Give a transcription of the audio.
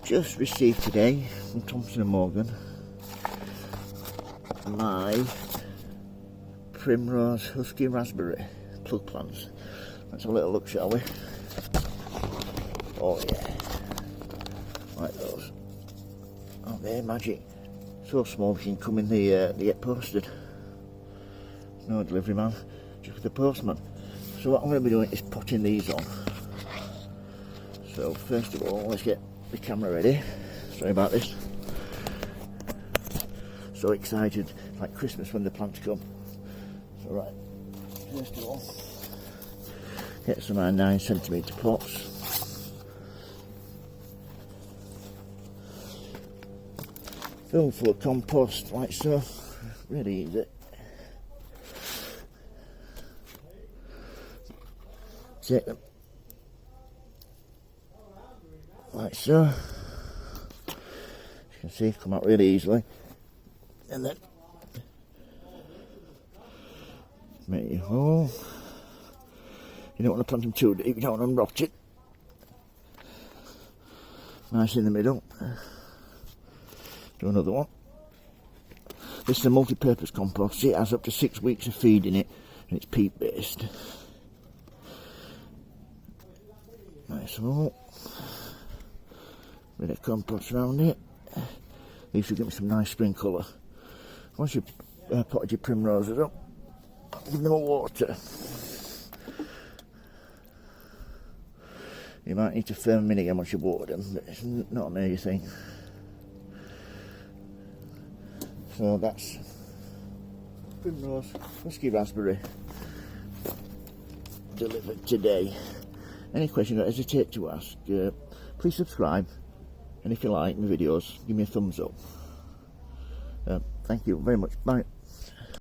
just received today from Thompson & Morgan my Primrose Husky Raspberry plug plants. Let's have a little look, shall we? Oh yeah, like those. Oh, they're magic. So small they can come in the get posted. No delivery man, just the postman. So what I'm going to be doing is putting these on. So first of all, let's get the camera ready. Sorry about this. So excited, like Christmas when the plants come. So right, first of all, get some 9cm pots. Fill full of compost, like so. Really easy. Take them like so. As you can see, come out really easily. And then make your hole. You don't want to plant them too deep, you don't want them rotted. Nice in the middle. Do another one. This is a multi-purpose compost. See, it has up to 6 weeks of feed in it, and it's peat based. Nice hole. Bit of compost around it. These should give me some nice spring colour. Once you've potted your primroses up, give them a water. You might need to firm them in again once you've watered them, but it's not a major thing. So that's Primrose Husky Raspberry delivered today. Any questions, don't hesitate to ask. Please subscribe, and if you like my videos, give me a thumbs up. Thank you very much. Bye.